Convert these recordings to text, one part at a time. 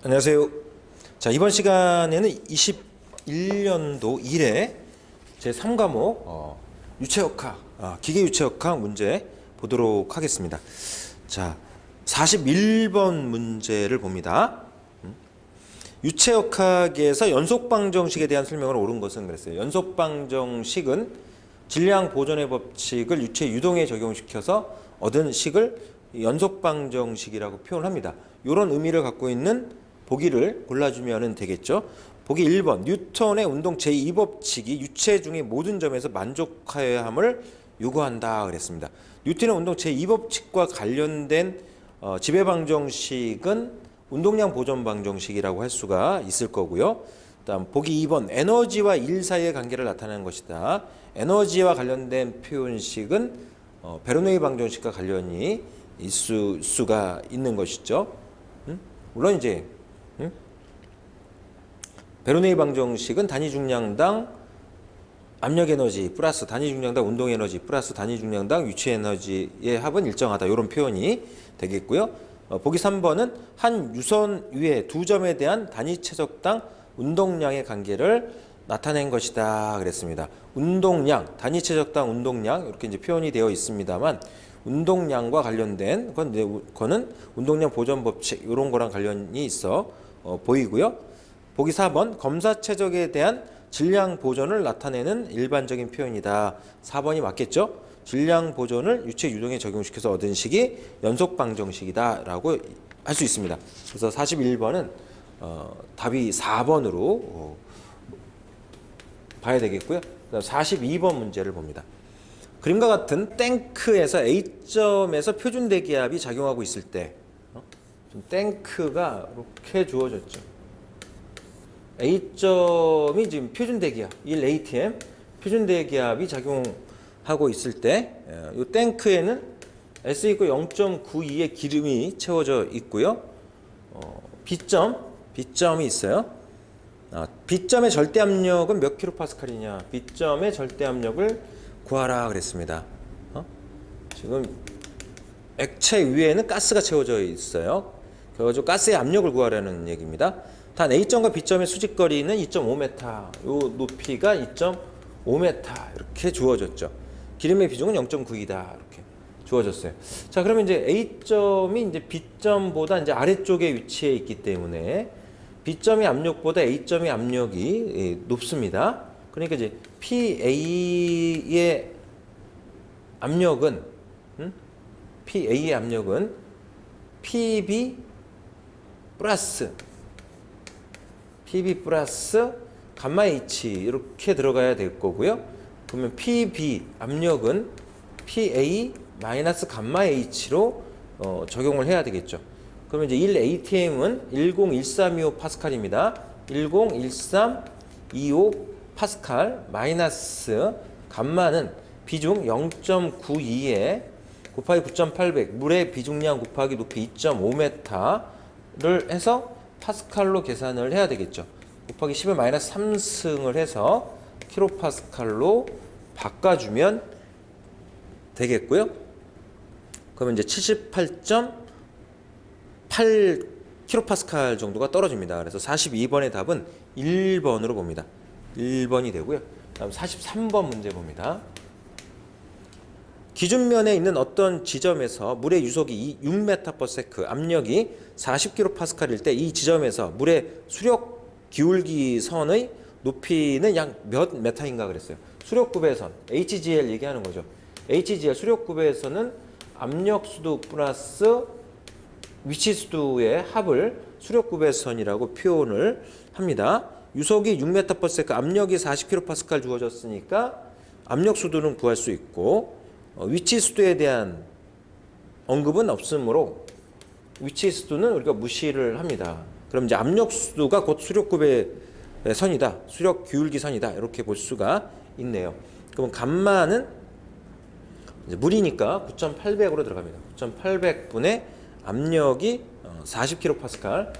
안녕하세요. 자, 이번 시간에는 21년도 1회 제3과목 유체역학, 기계유체역학 문제 보도록 하겠습니다. 자, 41번 문제를 봅니다. 유체역학에서 연속방정식에 대한 설명을 옳은 것은 그랬어요. 연속방정식은 질량 보존의 법칙을 유체 유동에 적용시켜서 얻은 식을 연속방정식이라고 표현합니다. 이런 의미를 갖고 있는 보기를 골라주면 되겠죠. 보기 1번, 뉴턴의 운동 제2법칙이 유체 중의 모든 점에서 만족하여야 함을 요구한다 그랬습니다. 뉴턴의 운동 제2법칙과 관련된 지배방정식은 운동량 보존 방정식이라고 할 수가 있을 거고요. 다음 보기 2번, 에너지와 일 사이의 관계를 나타내는 것이다. 에너지와 관련된 표현식은 베르노이 방정식과 관련이 있을 수가 있는 것이죠. 물론 이제 베르노이 방정식은 단위 중량당 압력 에너지 플러스 단위 중량당 운동 에너지 플러스 단위 중량당 유체 에너지의 합은 일정하다. 이런 표현이 되겠고요. 보기 3번은 한 유선 위에 두 점에 대한 단위 최적당 운동량의 관계를 나타낸 것이다 그랬습니다. 운동량, 단위 최적당 운동량 이렇게 이제 표현이 되어 있습니다만 운동량과 관련된 거는 운동량 보존 법칙 이런 거랑 관련이 있어 보이고요. 보기 4번 검사 최적에 대한 질량 보존을 나타내는 일반적인 표현이다. 4번이 맞겠죠? 질량 보존을 유체 유동에 적용시켜서 얻은 식이 연속 방정식이다 라고 할 수 있습니다. 그래서 41번은 답이 4번으로 봐야 되겠고요. 42번 문제를 봅니다. 그림과 같은 탱크에서 A점에서 표준 대기압이 작용하고 있을 때 탱크가 이렇게 주어졌죠. A점이 지금 표준 대기압 1atm 표준 대기압이 작용하고 있을 때 이 탱크에는 S 이고 0.92의 기름이 채워져 있고요. B점이 있어요. B점의 절대 압력은 몇 킬로파스칼이냐? B점의 절대 압력을 구하라 그랬습니다. 지금 액체 위에는 가스가 채워져 있어요. 그래가지고 가스의 압력을 구하라는 얘기입니다. 단 A점과 B점의 수직거리는 2.5m, 요 높이가 2.5m 이렇게 주어졌죠. 기름의 비중은 0.9이다 이렇게 주어졌어요. 자, 그러면 이제 A점이 이제 B점보다 이제 아래쪽에 위치해 있기 때문에 B점의 압력보다 A점의 압력이 높습니다. 그러니까 이제 PA의 압력은 PB 플러스 감마 H 이렇게 들어가야 될 거고요. 그러면 PB 압력은 PA 마이너스 감마 H로 적용을 해야 되겠죠. 그러면 이제 1atm은 101,325 파스칼입니다. 101,325 파스칼 마이너스 감마는 비중 0.92에 곱하기 9,800 물의 비중량 곱하기 높이 2.5m를 해서 파스칼로 계산을 해야 되겠죠. 곱하기 10의 마이너스 3승을 해서 킬로파스칼로 바꿔주면 되겠고요. 그러면 이제 78.8 킬로파스칼 정도가 떨어집니다. 그래서 42번의 답은 1번으로 봅니다. 1번이 되고요. 다음 43번 문제 봅니다. 기준면에 있는 어떤 지점에서 물의 유속이 6m/s, 압력이 40kPa일 때 이 지점에서 물의 수력 기울기 선의 높이는 약 몇 메타인가 그랬어요. 수력구배선, HGL 얘기하는 거죠. HGL 수력구배선은 압력수도 플러스 위치수도의 합을 수력구배선이라고 표현을 합니다. 유속이 6m/s, 압력이 40kPa 주어졌으니까 압력수도는 구할 수 있고 위치수도에 대한 언급은 없으므로 위치수도는 우리가 무시를 합니다. 그럼 이제 압력수도가 곧 수력구배선이다, 수력기울기선이다 이렇게 볼 수가 있네요. 그럼 감마는 이제 물이니까 9,800으로 들어갑니다. 9,800분의 압력이 40kPa,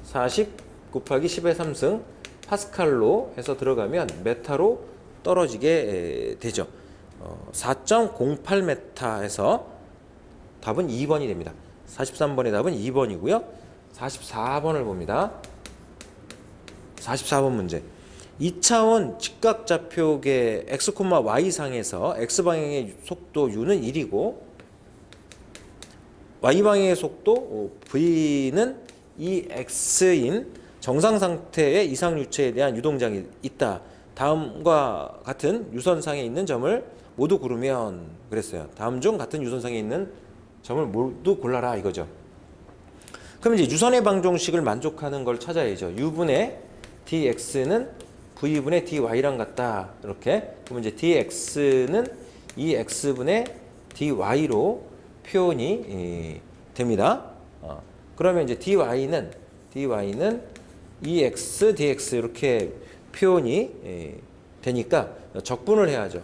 40 곱하기 10의 3승 파스칼로 해서 들어가면 메타로 떨어지게 되죠. 4.08m에서 답은 2번이 됩니다. 43번의 답은 2번이고요. 44번을 봅니다. 44번 문제. 2차원 직각좌표계 x, y 상에서 x방향의 속도 u는 1이고 y방향의 속도 v는 이 x인 정상 상태의 이상 유체에 대한 유동장이 있다. 다음과 같은 유선상에 있는 점을 모두 고르면 그랬어요. 다음 중 같은 유선상에 있는 점을 모두 골라라 이거죠. 그럼 이제 유선의 방정식을 만족하는 걸 찾아야죠. u분의 dx는 v분의 dy랑 같다. 이렇게. 그러면 이제 dx는 이 x분의 dy로 표현이 됩니다. 그러면 이제 dy는 이 x dx 이렇게 표현이 되니까 적분을 해야죠.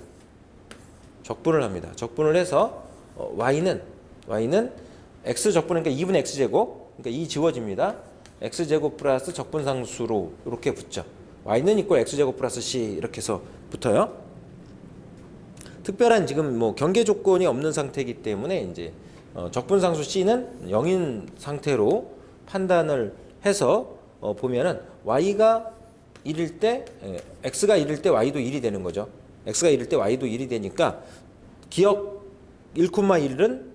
적분을 합니다. 적분을 해서 y는 x 적분이니까 2분의 x제곱, 그러니까 2 지워집니다. x제곱 플러스 적분상수로 이렇게 붙죠. y는 이꼴 x제곱 플러스 c 이렇게 해서 붙어요. 특별한 지금 뭐 경계 조건이 없는 상태이기 때문에 이제 적분상수 c는 0인 상태로 판단을 해서 보면은 y가 1일 때 x가 1일 때 y도 1이 되는 거죠. x가 1일 때 y도 1이 되니까 기억 1,1은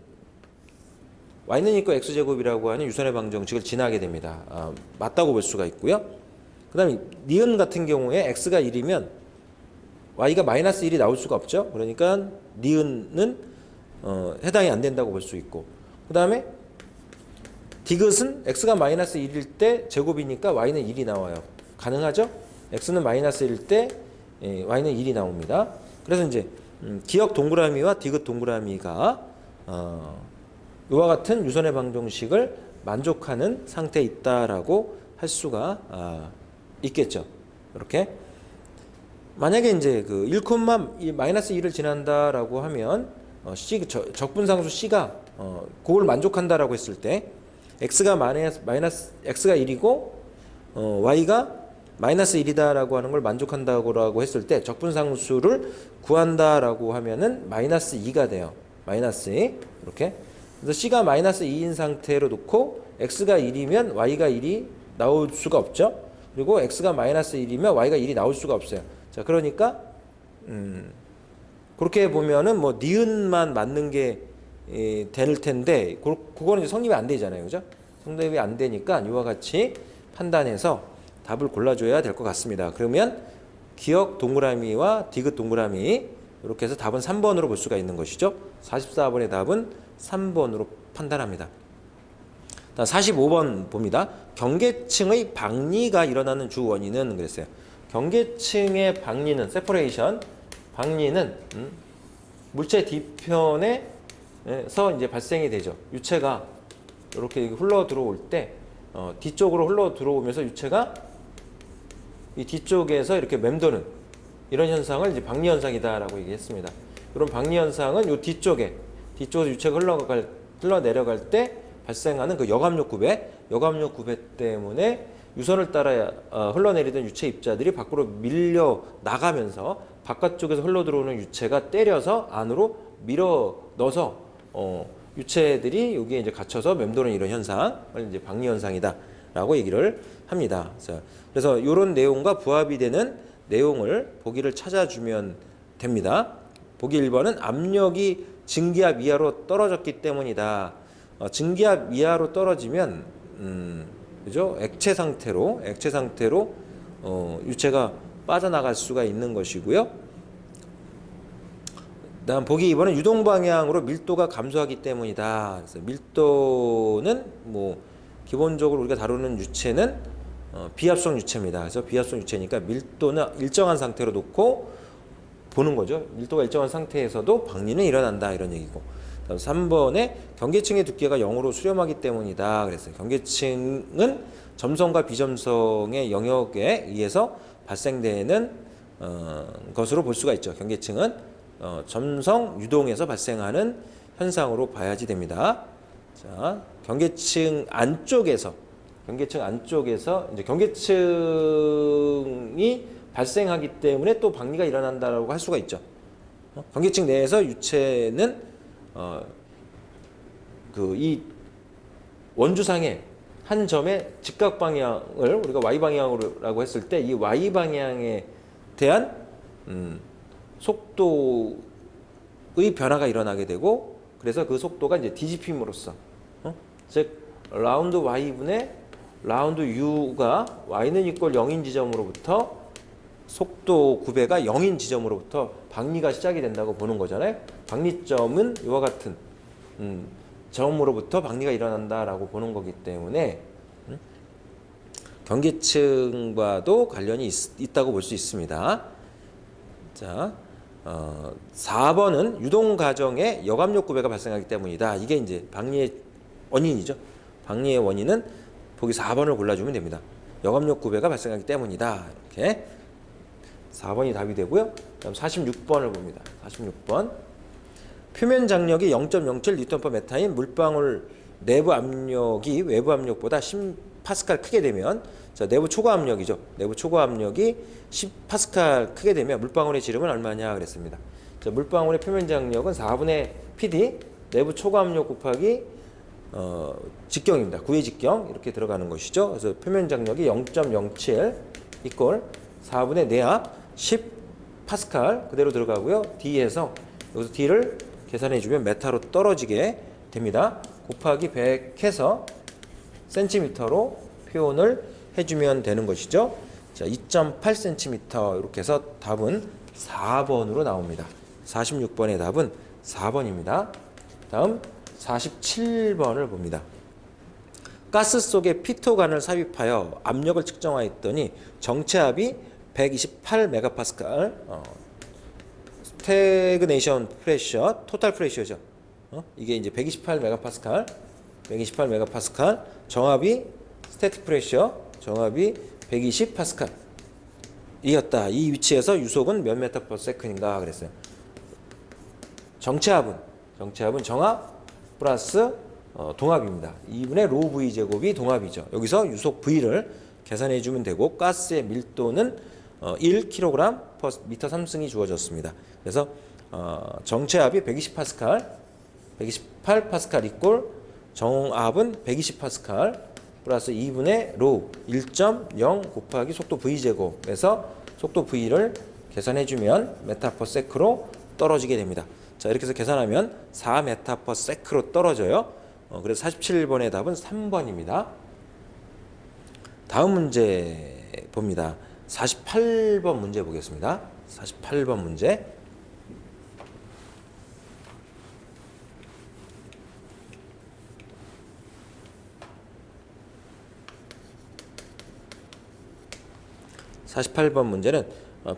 y는 이거 x제곱이라고 하는 유선의 방정식을 지나게 됩니다. 맞다고 볼 수가 있고요. 그 다음에 니은 같은 경우에 x가 1이면 y가 마이너스 1이 나올 수가 없죠. 그러니까 니은은 해당이 안 된다고 볼 수 있고, 그 다음에 디귿은 x가 마이너스 1일 때 제곱이니까 y는 1이 나와요. 가능하죠? x는 마이너스 1일 때 y는 1이 나옵니다. 그래서 이제 기억 동그라미와 디귿 동그라미가 이와 같은 유선의 방정식을 만족하는 상태에 있다라고 할 수가 있겠죠. 이렇게. 만약에 이제 그 1, 마이너스 1을 지난다라고 하면 적분상수 c가 그걸 만족한다라고 했을 때 x가 x가 1이고 y가 마이너스 1이다라고 하는 걸 만족한다고 했을 때 적분상수를 구한다라고 하면은 마이너스 2가 돼요. 마이너스 2 이렇게. 그래서 c가 마이너스 2인 상태로 놓고 x가 1이면 y가 1이 나올 수가 없죠. 그리고 x가 마이너스 1이면 y가 1이 나올 수가 없어요. 자, 그러니까 그렇게 보면은 뭐 니은만 맞는 게 될 텐데 그거는 이제 성립이 안 되잖아요. 그죠? 성립이 안 되니까 이와 같이 판단해서 답을 골라줘야 될 것 같습니다. 그러면 기억 동그라미와 디귿 동그라미 이렇게 해서 답은 3번으로 볼 수가 있는 것이죠. 44번의 답은 3번으로 판단합니다. 45번 봅니다. 경계층의 박리가 일어나는 주 원인은 그랬어요. 경계층의 박리는 세퍼레이션, 박리는 물체 뒤편에서 이제 발생이 되죠. 유체가 이렇게 흘러 들어올 때 뒤쪽으로 흘러 들어오면서 유체가 이 뒤쪽에서 이렇게 맴도는 이런 현상을 이제 박리 현상이다라고 얘기했습니다. 그럼 박리 현상은 이 뒤쪽에서 유체가 흘러 내려갈 때 발생하는 그 역압력 구배 때문에 유선을 따라 흘러내리던 유체 입자들이 밖으로 밀려 나가면서 바깥쪽에서 흘러 들어오는 유체가 때려서 안으로 밀어 넣어서 유체들이 여기에 이제 갇혀서 맴도는 이런 현상을 이제 박리 현상이다라고 얘기를 합니다. 그래서 이런 내용과 부합이 되는 내용을 보기를 찾아주면 됩니다. 보기 1번은 압력이 증기압 이하로 떨어졌기 때문이다. 증기압 이하로 떨어지면 그죠? 액체 상태로 유체가 빠져나갈 수가 있는 것이고요. 다음 보기 2번은 유동 방향으로 밀도가 감소하기 때문이다. 그래서 밀도는 뭐 기본적으로 우리가 다루는 유체는 비합성 유체입니다. 그래서 비합성 유체니까 밀도는 일정한 상태로 놓고 보는 거죠. 밀도가 일정한 상태에서도 박리는 일어난다 이런 얘기고. 3번에 경계층의 두께가 0으로 수렴하기 때문이다. 그랬어요. 경계층은 점성과 비점성의 영역에 의해서 발생되는 것으로 볼 수가 있죠. 경계층은 점성 유동에서 발생하는 현상으로 봐야지 됩니다. 자, 경계층 안쪽에서 이제 경계층이 발생하기 때문에 또 박리가 일어난다라고 할 수가 있죠. 경계층 내에서 유체는 이 원주상에 한 점의 직각 방향을 우리가 y 방향으로라고 했을 때 이 y 방향에 대한 속도의 변화가 일어나게 되고 그래서 그 속도가 이제 뒤집힘으로써 즉 라운드 y분의 라운드 u가 y는 이꼴 0인 지점으로부터 속도 9배가 0인 지점으로부터 박리가 시작이 된다고 보는 거잖아요. 박리점은 이와 같은 점으로부터 박리가 일어난다라고 보는 거기 때문에 경계층과도 관련이 있다고 볼 수 있습니다. 자, 4번은 유동 과정에 여압력 구배가 발생하기 때문이다. 이게 이제 박리의 원인이죠. 박리의 원인은 보기 4번을 골라주면 됩니다. 여압력 구배가 발생하기 때문이다. 이렇게 4번이 답이 되고요. 그다음 46번을 봅니다. 46번. 표면 장력이 0.07 Nm/m인 물방울 내부 압력이 외부 압력보다 10파스칼 크게 되면 자, 내부 초과 압력이죠. 내부 초과 압력이 10파스칼 크게 되면 물방울의 지름은 얼마냐 그랬습니다. 자, 물방울의 표면 장력은 4분의 PD 내부 초과 압력 곱하기 직경입니다. 구의 직경 이렇게 들어가는 것이죠. 그래서 표면 장력이 0.07 이꼴 4분의 내압 10파스칼 그대로 들어가고요. D에서 여기서 D를 계산해 주면 메타로 떨어지게 됩니다. 곱하기 100 해서 센티미터로 표현을 해주면 되는 것이죠. 자, 2.8cm 이렇게 해서 답은 4번으로 나옵니다. 46번의 답은 4번입니다. 다음 47번을 봅니다. 가스 속에 피토관을 삽입하여 압력을 측정하였더니 정체압이 128메가파스칼 스태그네이션 프레셔, 토탈 프레셔죠. 이게 이제 128메가파스칼, 128메가파스칼, 정압이 스태틱 프레셔, 정압이 120파스칼 이었다. 이 위치에서 유속은 몇 메타 퍼 세컨인가 그랬어요. 정체압은 정압 플러스 동압입니다. 2분의 로 V 제곱이 동압이죠. 여기서 유속 V를 계산해 주면 되고 가스의 밀도는 1kg per 미터 3승이 주어졌습니다. 그래서 정체압이 120파스칼, 128파스칼 이꼴 정압은 120파스칼 플러스 2분의 로 1.0 곱하기 속도 V제곱에서 속도 V를 계산해주면 메타 퍼 세크로 떨어지게 됩니다. 자, 이렇게 해서 계산하면 4메타 퍼 세크로 떨어져요. 그래서 47번의 답은 3번입니다. 다음 문제 봅니다. 48번 문제 보겠습니다. 48번 문제. 문제는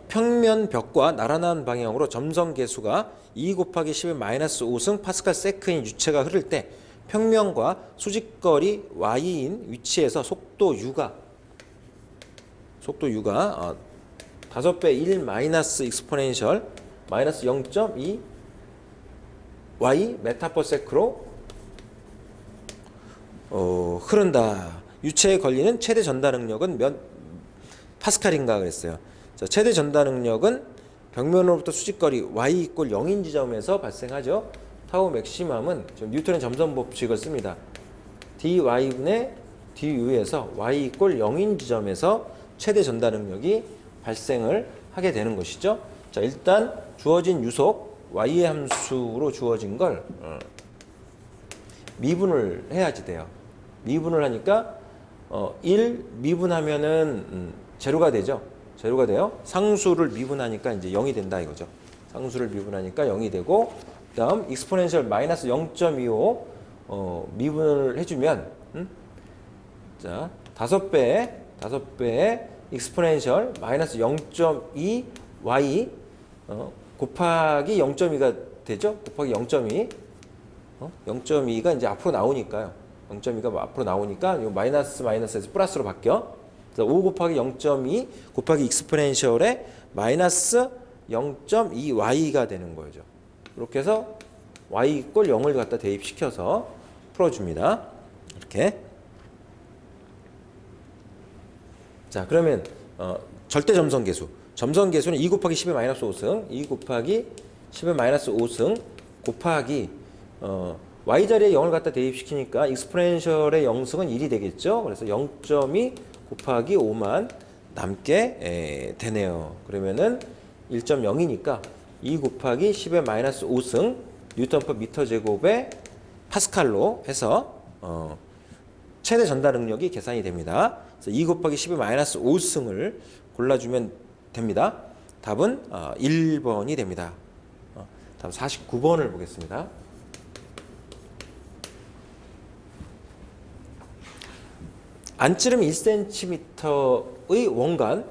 평면 벽과 나란한 방향으로 점성 계수가 2 곱하기 10의 마이너스 5승 파스칼 세크인 유체가 흐를 때 평면과 수직거리 y인 위치에서 속도 u가 5배 1 마이너스 익스포넨셜 마이너스 0.2 y 메타 퍼 세크로 흐른다. 유체에 걸리는 최대 전달 능력은 몇 파스칼인가 그랬어요. 자, 최대 전달 능력은 벽면으로부터 수직거리 y 이꼴 0인 지점에서 발생하죠. 타우 맥시멈은 뉴턴의 점선 법칙을 씁니다. dy분의 du에서 y 이꼴 0인 지점에서 최대 전달 능력이 발생을 하게 되는 것이죠. 자, 일단 주어진 유속 y의 함수로 주어진 걸 미분을 해야지 돼요. 미분을 하니까 1 미분하면은 제로가 되죠. 제로가 돼요. 상수를 미분하니까 이제 0이 된다 이거죠. 상수를 미분하니까 0이 되고 그다음 익스포넨셜 마이너스 0.25 미분을 해주면 자 5배의 익스포넨셜 마이너스 0.2 y 곱하기 0.2가 되죠. 곱하기 0.2 0.2가 이제 앞으로 나오니까요. 0.2가 앞으로 나오니까 이 마이너스에서 플러스로 바뀌어. 그래서 5 곱하기 0.2 곱하기 익스포넨셜에 마이너스 0.2y가 되는 거죠. 이렇게 해서 y 이꼴 0을 갖다 대입시켜서 풀어줍니다. 이렇게. 자, 그러면 절대 점성계수. 점성계수는 2 곱하기 10의 마이너스 5승, 2 곱하기 10의 마이너스 5승 곱하기 y 자리에 0을 갖다 대입시키니까 익스포넨셜의 영승은 1이 되겠죠. 그래서 0.2 곱하기 5만 남게 되네요. 그러면은 1.0이니까 2 곱하기 10의 마이너스 5승 뉴턴 퍼 미터 제곱에 파스칼로 해서 최대 전달 능력이 계산이 됩니다. 그래서 2 곱하기 10의 마이너스 5승을 골라주면 됩니다. 답은 1번이 됩니다. 다음 49번을 보겠습니다. 안찌름 1cm의 원간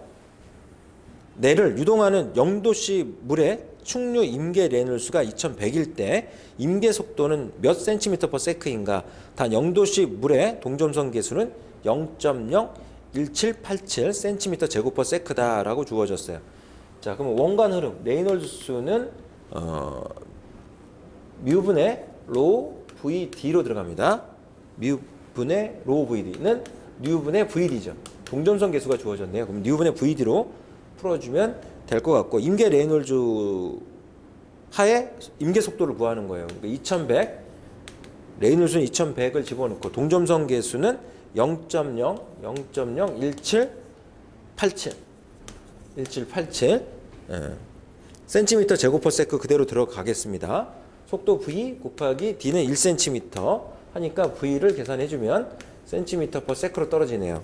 내를 유동하는 0도씨 물의 충류 임계 레놀수가 2100일 때 임계 속도는 몇 cm per sec인가? 단 0도씨 물의 동점선 계수는 0.01787 cm 제곱 per sec다라고 주어졌어요. 자, 그럼 원간 흐름 레이놀드 수는 뮤분의 로 VD로 들어갑니다. 뮤분의 로 VD는 뉴분의 VD죠. 동점선 계수가 주어졌네요. 그럼 뉴분의 VD로 풀어주면 될 것 같고 임계 레이놀즈 하에 임계 속도를 구하는 거예요. 그러니까 2100 레이놀즈는 2100을 집어넣고 동점선 계수는 0.01787 센티미터 제곱 퍼 세크 그대로 들어가겠습니다. 속도 V 곱하기 D는 1cm 하니까 V를 계산해주면 센티미터 퍼 세크로 떨어지네요.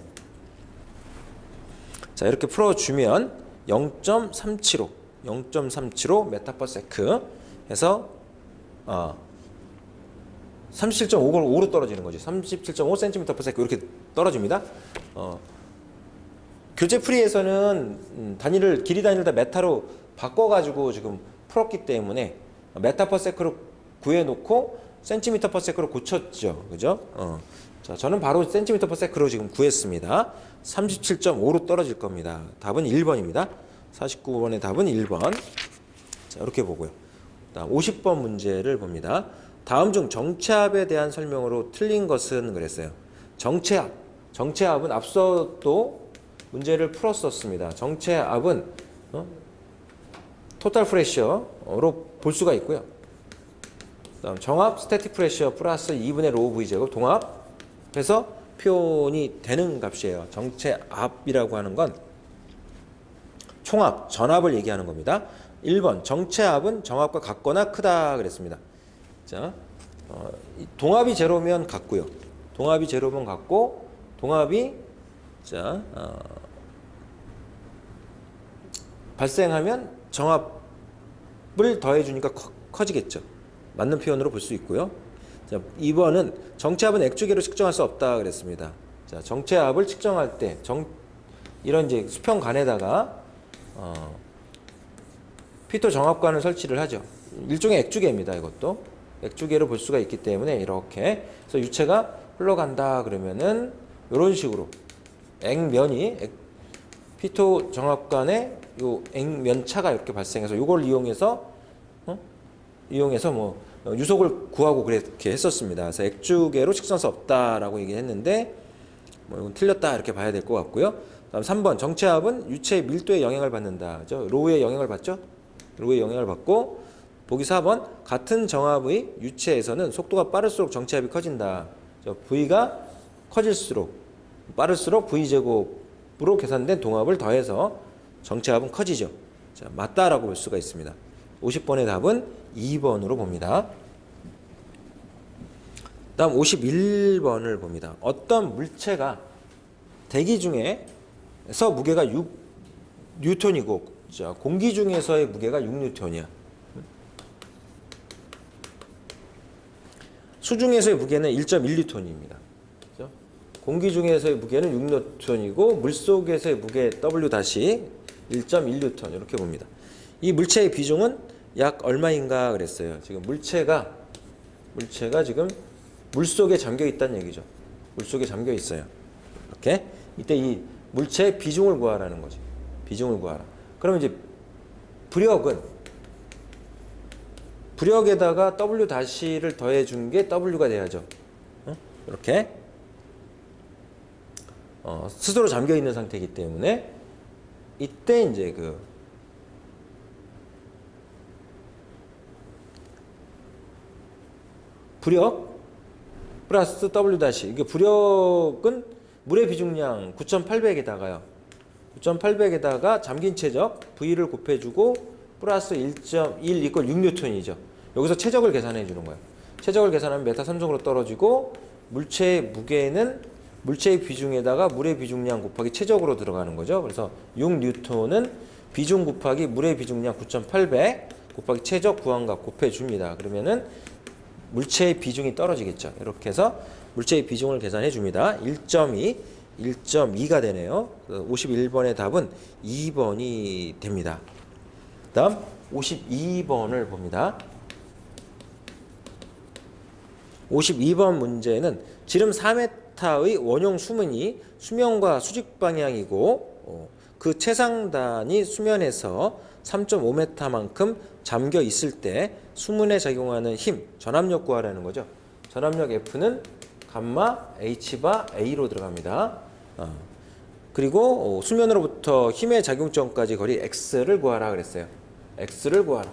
자, 이렇게 풀어주면 0.375 메타 퍼 세크 해서 37.5로 떨어지는 거지. 37.5 cm per s 이렇게 떨어집니다. 교재 풀이에서는 단위를 길이 단위를 다 메타로 바꿔가지고 지금 풀었기 때문에 메타 per s로 구해놓고 센티미터 per s로 고쳤죠, 그죠? 자, 저는 바로 센티미터 per s로 지금 구했습니다. 37.5로 떨어질 겁니다. 답은 1번입니다. 49번의 답은 1번. 자, 이렇게 보고요. 다음 50번 문제를 봅니다. 다음 중 정체압에 대한 설명으로 틀린 것은 그랬어요. 정체압은 앞서도 문제를 풀었었습니다. 정체압은 토탈 프레셔로 볼 수가 있고요. 다음 정압 스태틱 프레셔 플러스 2분의 로 V 제곱 동압해서 표현이 되는 값이에요. 정체압이라고 하는 건 총압, 전압을 얘기하는 겁니다. 1번 정체압은 정압과 같거나 크다 그랬습니다. 자, 동압이 제로면 같고요. 동압이 제로면 같고 동압이 발생하면 정압을 더해주니까 커지겠죠. 맞는 표현으로 볼 수 있고요. 자, 2번은 정체압은 액주계로 측정할 수 없다 그랬습니다. 자, 정체압을 측정할 때 이런 이제 수평관에다가 피토 정압관을 설치를 하죠. 일종의 액주계입니다. 이것도 액주계로 볼 수가 있기 때문에 이렇게 그래서 유체가 흘러간다 그러면은 이런 식으로 액면이 피토 정압관에 요 액면차가 이렇게 발생해서 이걸 이용해서 뭐 유속을 구하고 그렇게 했었습니다. 그래서 액주계로 측정할 수 없다라고 얘기했는데 뭐 이건 틀렸다 이렇게 봐야 될 것 같고요. 다음 3번 정체압은 유체의 밀도에 영향을 받는다. 그죠? 로우에 영향을 받죠? 로우에 영향을 받고 보기 4번 같은 정압의 유체에서는 속도가 빠를수록 정체압이 커진다. V가 커질수록 빠를수록 V제곱으로 계산된 동압을 더해서 정체압은 커지죠. 자, 맞다라고 볼 수가 있습니다. 50번의 답은 2번으로 봅니다. 다음 51번을 봅니다. 어떤 물체가 대기 중에서 무게가 6뉴턴이고 자, 공기 중에서의 무게가 6뉴턴이야. 수중에서의 무게는 1.1뉴턴입니다. 그렇죠? 공기 중에서의 무게는 6뉴턴이고 물속에서의 무게 W-1.1뉴턴 이렇게 봅니다. 이 물체의 비중은 약 얼마인가 그랬어요. 지금 물체가 지금 물속에 잠겨 있다는 얘기죠. 물속에 잠겨 있어요. 이렇게 이때 이 물체의 비중을 구하라는 거지. 비중을 구하라. 그러면 이제 부력에다가 W-를 더해준 게 W가 돼야죠. 이렇게 스스로 잠겨 있는 상태이기 때문에 이때 이제 그 부력 플러스 W 다시 이게 부력은 물의 비중량 9,800에다가요. 9,800에다가 잠긴 최적 V를 곱해주고 플러스 1.1 이퀄 6N이죠. 여기서 최적을 계산해 주는 거예요. 최적을 계산하면 메타 3성으로 떨어지고 물체의 무게는 물체의 비중에다가 물의 비중량 곱하기 최적으로 들어가는 거죠. 그래서 6N은 비중 곱하기 물의 비중량 9,800 곱하기 최적 구한값 곱해줍니다. 그러면은 물체의 비중이 떨어지겠죠. 이렇게 해서 물체의 비중을 계산해 줍니다. 1.2가 되네요. 51번의 답은 2번이 됩니다. 다음 52번을 봅니다. 52번 문제는 지름 4m의 원형 수문이 수면과 수직 방향이고 그 최상단이 수면에서 3.5m만큼 잠겨 있을 때 수문에 작용하는 힘, 전압력 구하라는 거죠. 전압력 F는 감마 H바 A로 들어갑니다. 그리고 수면으로부터 힘의 작용점까지 거리 X를 구하라 그랬어요. X를 구하라.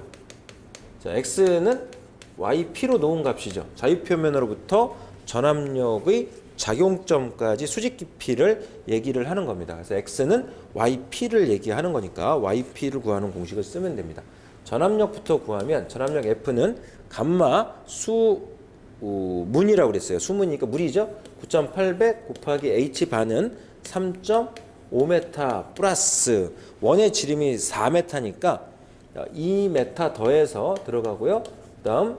자, X는 YP로 놓은 값이죠. 자유표면으로부터 전압력의 작용점까지 수직 깊이를 얘기를 하는 겁니다. 그래서 X는 YP를 얘기하는 거니까 YP를 구하는 공식을 쓰면 됩니다. 전압력부터 구하면 전압력 F는 감마 수문이라고 그랬어요. 수문이니까 물이죠. 9,800 곱하기 H바는 3.5m 플러스 원의 지름이 4m니까 2m 더해서 들어가고요. 그 다음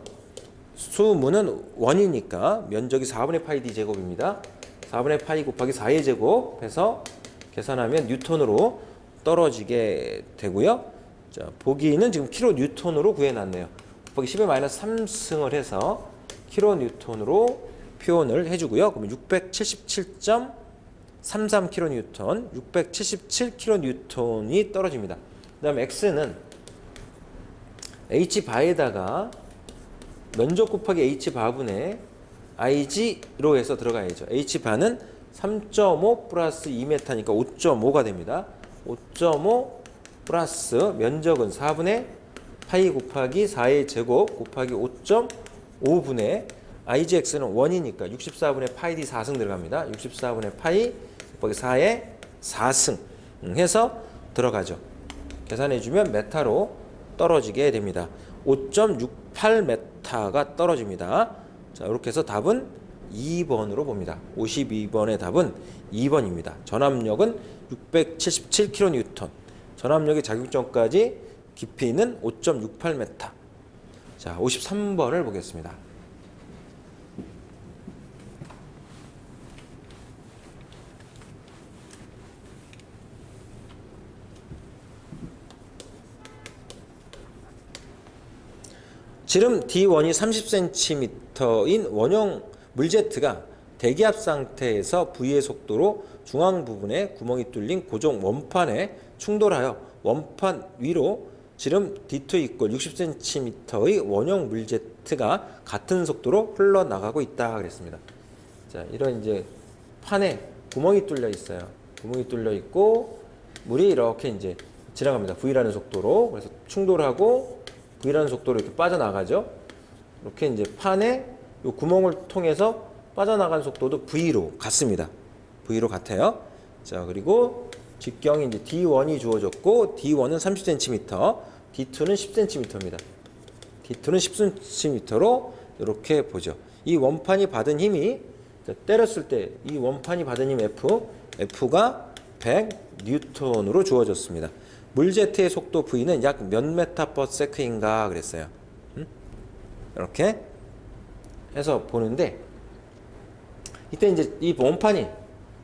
수문은 원이니까 면적이 4분의 파이 d 제곱입니다. 4분의 파이 곱하기 4의 제곱 해서 계산하면 뉴턴으로 떨어지게 되고요. 자, 보기는 지금 킬로 뉴턴으로 구해놨네요. 곱하기 10의 마이너스 3승을 해서 킬로 뉴턴으로 표현을 해주고요. 그러면 677.33 킬로 뉴턴, 677 킬로 뉴턴이 떨어집니다. 그 다음에 X는 H바에다가 면적 곱하기 H바분의 IG로 해서 들어가야죠. H바는 3.5 플러스 2m니까 5.5가 됩니다. 5.5 플러스 면적은 4분의 파이 곱하기 4의 제곱 곱하기 5.5분의 IGX는 1이니까 64분의 파이 D 4승 들어갑니다. 64분의 파이 곱하기 4의 4승 해서 들어가죠. 계산해주면 메타로 떨어지게 됩니다. 5.68m가 떨어집니다. 자, 이렇게 해서 답은 2번으로 봅니다. 52번의 답은 2번입니다. 전압력은 677kN. 전압력의 작용점까지 깊이는 5.68m. 자, 53번을 보겠습니다. 지름 D1이 30cm인 원형 물제트가 대기압 상태에서 V의 속도로 중앙 부분에 구멍이 뚫린 고정 원판에 충돌하여 원판 위로 지름 D2 이꼴 60cm의 원형 물제트가 같은 속도로 흘러나가고 있다 그랬습니다. 자, 이런 이제 판에 구멍이 뚫려 있어요. 구멍이 뚫려 있고 물이 이렇게 이제 지나갑니다. V라는 속도로. 그래서 충돌하고 V라는 속도로 이렇게 빠져나가죠. 이렇게 이제 판에 이 구멍을 통해서 빠져나간 속도도 V로 같습니다. V로 같아요. 자, 그리고 직경이 이제 D1이 주어졌고 D1은 30cm, D2는 10cm입니다. D2는 10cm로 이렇게 보죠. 이 원판이 받은 힘이 때렸을 때 이 원판이 받은 힘 F가 100N으로 주어졌습니다. 물제트의 속도 V는 약 몇 메타 퍼 세크인가 그랬어요. 이렇게 해서 보는데 이때 이제 이 원판이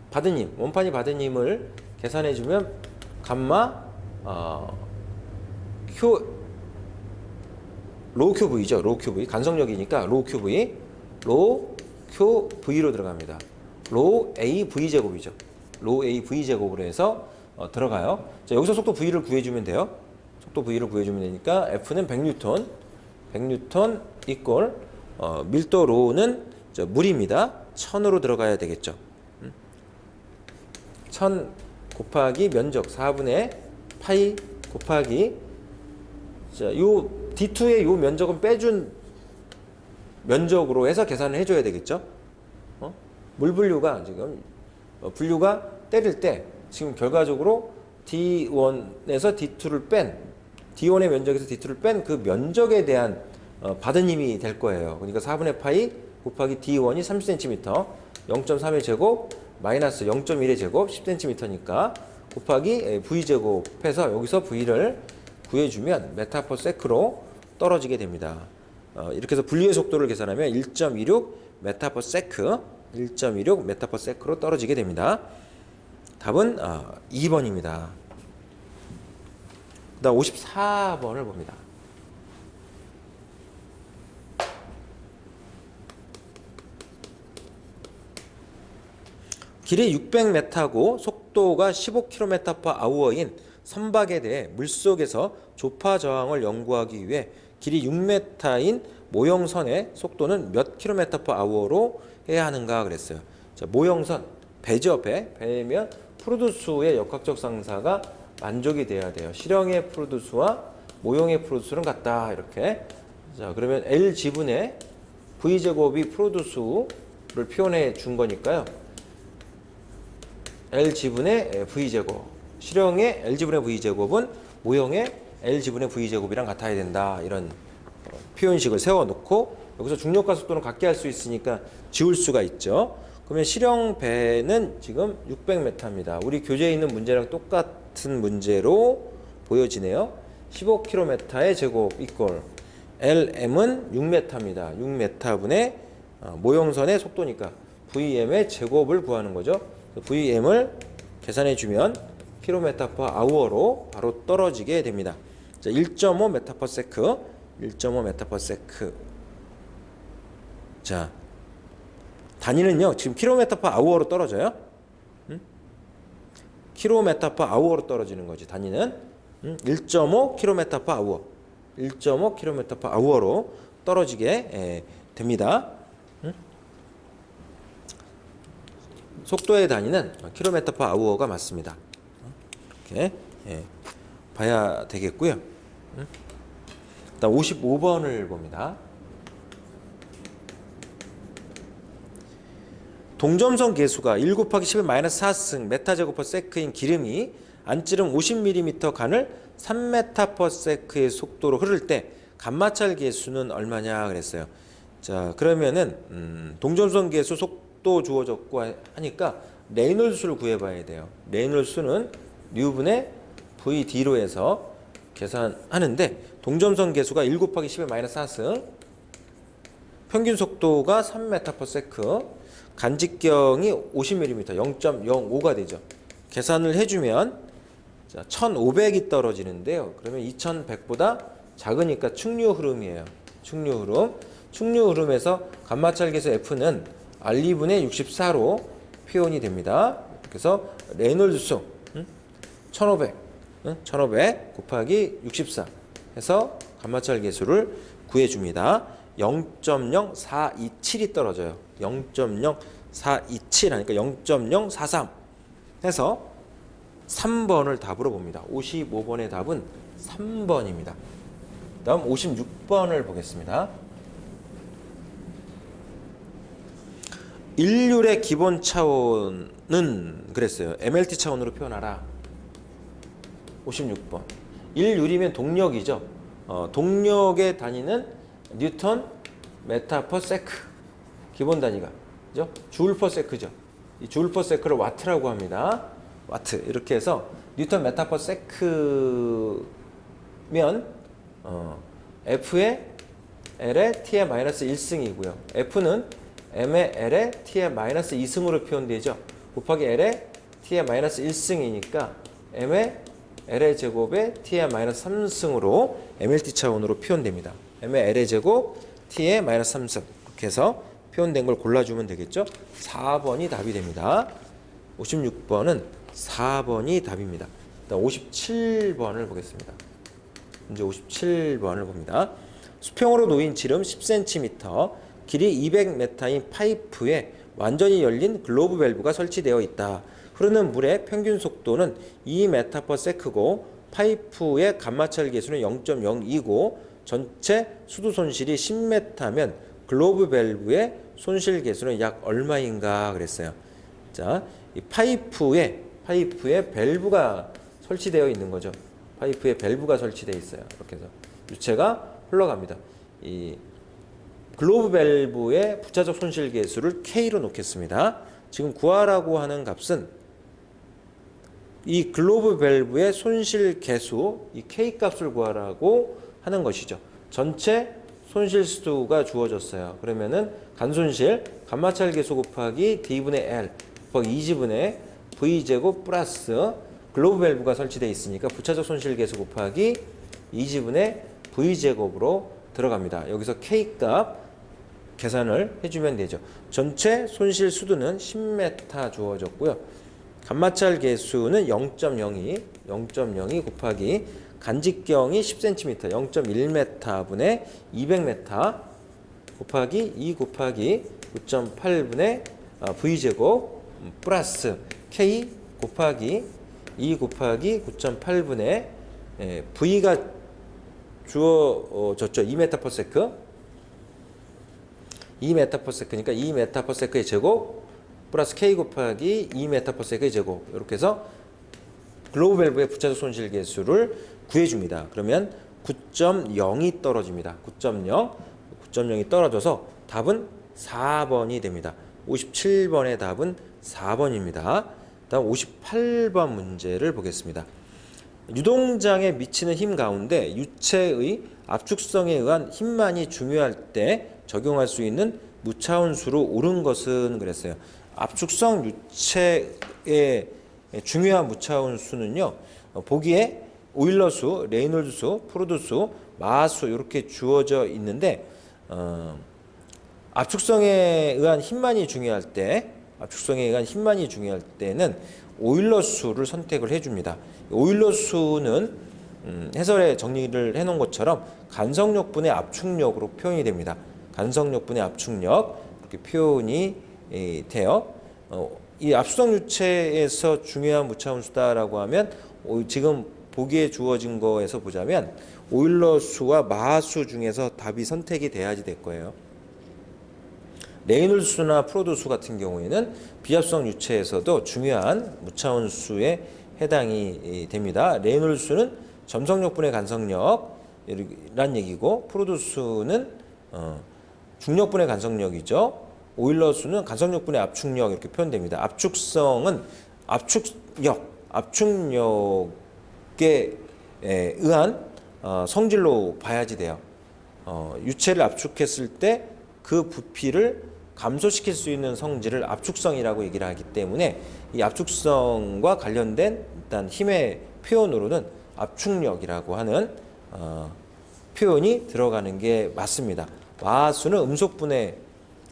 받은 힘을 계산해 주면 감마 로우 큐 V죠. 로우 큐 V 간성력이니까 로우 큐 V 로우 큐 V로 들어갑니다. 로우 A V 제곱이죠. 로우 A V 제곱으로 해서 들어가요. 자, 여기서 속도 V를 구해주면 돼요. 속도 V를 구해주면 되니까 F는 100N 이꼴 밀도 로우는 물입니다. 1000으로 들어가야 되겠죠. 1000 곱하기 면적 4분의 파이 곱하기 자, 요 D2의 요 면적은 빼준 면적으로 해서 계산을 해줘야 되겠죠. 물 분류가 지금 분류가 때릴 때 지금 결과적으로 D1에서 D2를 뺀 D1의 면적에서 D2를 뺀 그 면적에 대한 받은 힘이 될 거예요. 그러니까 4분의 파이 곱하기 D1이 30cm 0.3의 제곱 마이너스 0.1의 제곱 10cm니까 곱하기 V제곱 해서 여기서 V를 구해주면 메타/세크로 떨어지게 됩니다. 이렇게 해서 분류의 속도를 계산하면 1.26 메타/세크 1.26 메타/세크로 떨어지게 됩니다. 답은 2번입니다. 그다음 54번을 봅니다. 길이 600m고 속도가 15km/h인 선박에 대해 물속에서 조파 저항을 연구하기 위해 길이 6m인 모형선의 속도는 몇 km/h로 해야 하는가 그랬어요. 자, 모형선 배죠. 배면 프루드수의 역학적 상사가 만족이 돼야 돼요. 실형의 프루드수와 모형의 프루드수는 같다. 이렇게. 자, 그러면 L 지분의 V제곱이 프루드수를 표현해 준 거니까요. L 지분의 V제곱. 실형의 L 지분의 V제곱은 모형의 L 지분의 V제곱이랑 같아야 된다. 이런 표현식을 세워놓고 여기서 중력과 속도는 같게 할 수 있으니까 지울 수가 있죠. 그러면 실형 배는 지금 600m입니다. 우리 교재에 있는 문제랑 똑같은 문제로 보여지네요. 15km의 제곱 이꼴 LM은 6m입니다. 6m분의 모형선의 속도니까 VM의 제곱을 구하는 거죠. VM을 계산해 주면 km/h로 바로 떨어지게 됩니다. 자, 1.5 m/s 1.5 m/s. 자, 단위는요 지금 km/h로 떨어져요. km/h로 떨어지는 거지. 단위는 1.5 km/h 1.5 km/h로 떨어지게 됩니다. 속도의 단위는 km/h가 맞습니다. 이렇게 봐야 되겠고요. 일단 55번을 봅니다. 동점선 계수가 1 곱하기 10의 마이너스 4승 메타제곱퍼세크인 기름이 안찌름 50mm 간을 3m/s의 속도로 흐를 때 간마찰 계수는 얼마냐 그랬어요. 자, 그러면은 동점선 계수 속도 주어졌고 하니까 레이놀드 수를 구해봐야 돼요. 레이놀드 수는 뉴분의 VD로 해서 계산하는데 동점선 계수가 1 곱하기 10의 마이너스 4승 평균 속도가 3m/s 간직경이 50mm 0.05가 되죠. 계산을 해주면 1500이 떨어지는데요. 그러면 2100보다 작으니까 충류 흐름이에요. 충류 흐름. 충류 흐름에서 간마찰 계수 F는 R2분의 64로 표현이 됩니다. 그래서 레이놀드 수 1500 곱하기 64 해서 간마찰 계수를 구해줍니다. 0.0427이 떨어져요. 0.0427 하니까 0.043 해서 3번을 답으로 봅니다. 55번의 답은 3번입니다. 다음 56번을 보겠습니다. 일률의 기본 차원은 그랬어요. MLT 차원으로 표현하라. 56번. 일률이면 동력이죠. 동력의 단위는 뉴턴 메타/세크. 기본 단위가 그죠? 줄/세크죠. 이 줄/세크를 와트라고 합니다. 와트. 이렇게 해서 뉴턴 메타/세크면 F의 L의 T의 마이너스 1승이고요. F는 M의 L의 T의 마이너스 2승으로 표현되죠. 곱하기 L의 T의 마이너스 1승이니까 M의 L의 제곱의 T의 마이너스 3승으로 MLT 차원으로 표현됩니다. M의 L의 제곱 T의 마이너스 3승 이렇게 해서 표현된 걸 골라주면 되겠죠. 4번이 답이 됩니다. 56번은 4번이 답입니다. 57번을 보겠습니다. 이제 57번을 봅니다. 수평으로 놓인 지름 10cm, 길이 200m인 파이프에 완전히 열린 글로브 밸브가 설치되어 있다. 흐르는 물의 평균 속도는 2m/s고 파이프의 간마찰 계수는 0.02고 전체 수도 손실이 10m면 글로브 밸브의 손실 개수는 약 얼마인가 그랬어요. 자, 이 파이프에 밸브가 설치되어 있는 거죠. 파이프에 밸브가 설치되어 있어요. 이렇게 해서 유체가 흘러갑니다. 이 글로브 밸브의 부차적 손실 개수를 K로 놓겠습니다. 지금 구하라고 하는 값은 이 글로브 밸브의 손실 개수, 이 K 값을 구하라고 하는 것이죠. 전체 손실 수가 주어졌어요. 그러면은 간손실, 간마찰 개수 곱하기 D분의 L 곱하기 2지분의 V제곱 플러스 글로브 밸브가 설치되어 있으니까 부차적 손실 개수 곱하기 2지분의 V제곱으로 들어갑니다. 여기서 K 값 계산을 해주면 되죠. 전체 손실 수두는 10m 주어졌고요. 간마찰 개수는 0.02 곱하기 간직경이 10cm 0.1m 분의 200m 곱하기 2 곱하기 9.8분의 V제곱 플러스 K 곱하기 2 곱하기 9.8분의 V가 주어졌죠. 2m/s 2m/s니까 2m/s의 제곱 플러스 K 곱하기 2m/s의 제곱 이렇게 해서 글로브 밸브의 부차적 손실 개수를 구해줍니다. 그러면 9.0이 떨어집니다. 9.0이 떨어져서 답은 4번이 됩니다. 57번의 답은 4번입니다. 다음 58번 문제를 보겠습니다. 유동장에 미치는 힘 가운데 유체의 압축성에 의한 힘만이 중요할 때 적용할 수 있는 무차원수로 옳은 것은 그랬어요. 압축성 유체의 중요한 무차원수는요. 보기에 오일러수, 레이놀드수, 프로드수, 마하수 이렇게 주어져 있는데 압축성에 의한 힘만이 중요할 때는 오일러수를 선택을 해줍니다. 오일러수는 해설에 정리를 해놓은 것처럼 간성력분의 압축력으로 표현이 됩니다. 간성력분의 압축력 이렇게 표현이 돼요. 이 압축성 유체에서 중요한 무차원수다라고 하면 지금 보기에 주어진 거에서 보자면 오일러수와 마하수 중에서 답이 선택이 돼야지 될 거예요. 레이놀드수나 프로드수 같은 경우에는 비합성 유체에서도 중요한 무차원수에 해당이 됩니다. 레이놀드수는 점성력분의 간성력이란 얘기고 프로드수는 중력분의 간성력이죠. 오일러수는 간성력분의 압축력 이렇게 표현됩니다. 압축성은 압축력에 의한 성질로 봐야지 돼요. 유체를 압축했을 때 그 부피를 감소시킬 수 있는 성질을 압축성이라고 얘기를 하기 때문에 이 압축성과 관련된 일단 힘의 표현으로는 압축력이라고 하는 표현이 들어가는 게 맞습니다. 마하수는 음속분의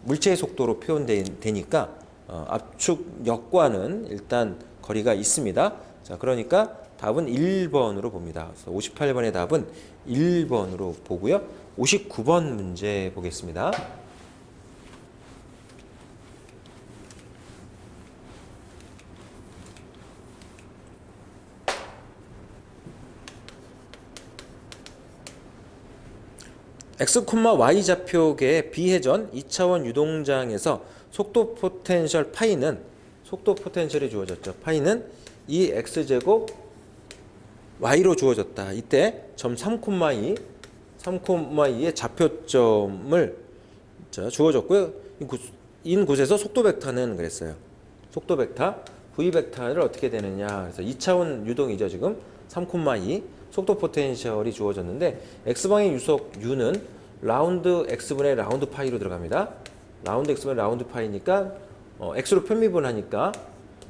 물체의 속도로 표현되니까 압축력과는 일단 거리가 있습니다. 자, 그러니까 답은 1번으로 봅니다. 그래서 58번의 답은 1번으로 보고요. 59번 문제 보겠습니다. X, Y 좌표계의 비회전 2차원 유동장에서 속도 포텐셜 파이는 속도 포텐셜이 주어졌죠. 파이는 2x제곱 y로 주어졌다. 이때 점 3,2의 좌표점을 주어졌고요. 인 곳에서 속도 벡터는 그랬어요. 속도 벡터 v 벡터를 어떻게 되느냐. 그래서 2차원 유동이죠. 지금 3,2 속도 포텐셜이 주어졌는데 x방의 유속 u는 라운드 x분의 라운드 파이로 들어갑니다. 라운드 x분의 라운드 파이니까 x로 편미분하니까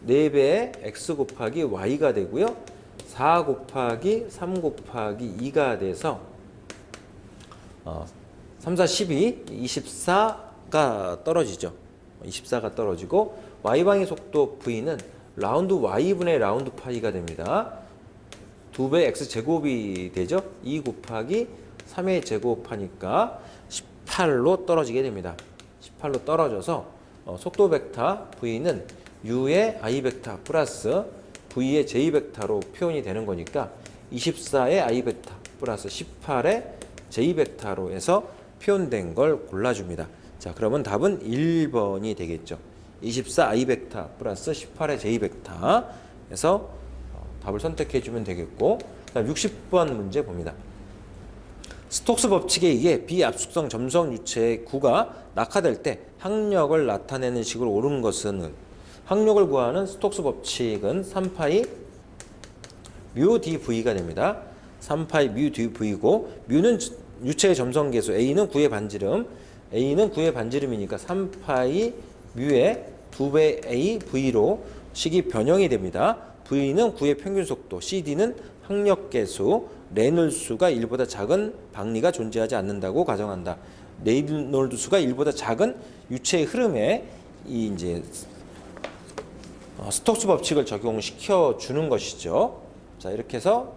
4배의 x 곱하기 y가 되고요. 4 곱하기 3 곱하기 2가 돼서 3, 4, 12, 24가 떨어지죠. 24가 떨어지고 y방의 속도 v는 라운드 y분의 라운드 파이가 됩니다. 2배 x제곱이 되죠. 2 곱하기 3의 제곱하니까 18로 떨어지게 됩니다. 18로 떨어져서 속도 벡터 v는 u의 i 벡터 플러스 v의 j 벡터로 표현이 되는 거니까 24의 i 벡터 플러스 18의 j 벡터로 해서 표현된 걸 골라줍니다. 자, 그러면 답은 1번이 되겠죠. 24 i 벡터 플러스 18의 j 벡터 에서 답을 선택해 주면 되겠고, 그다음 60번 문제 봅니다. 스톡스 법칙에 의해 비압축성 점성 유체의 구가 낙하될 때 항력을 나타내는 식으로 옳은 것은, 항력을 구하는 스톡스 법칙은 3파이 뮤 dv가 됩니다. 3파이 뮤 dv고, 뮤는 유체의 점성 계수, a는 구의 반지름, a는 구의 반지름이니까 3파이 뮤의 2배 a v로 식이 변형이 됩니다. v는 구의 평균 속도, cd는 항력 계수, 레놀수가 1보다 작은 박리가 존재하지 않는다고 가정한다. 레놀수가 1보다 작은 유체의 흐름에 이 이제 스톡스 법칙을 적용시켜 주는 것이죠. 자, 이렇게 해서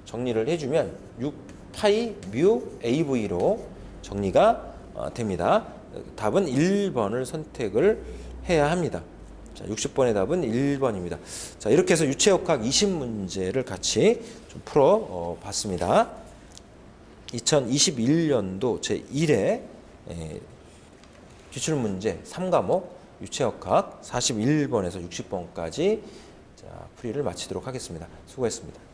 정리를 해주면 6파이 뮤 av로 정리가 됩니다. 답은 1번을 선택을 해야 합니다. 자, 60번의 답은 1번입니다. 자, 이렇게 해서 유체역학 20문제를 같이 좀 풀어 봤습니다. 2021년도 제1회 기출문제 3과목 유체역학 41번에서 60번까지 자, 풀이를 마치도록 하겠습니다. 수고했습니다.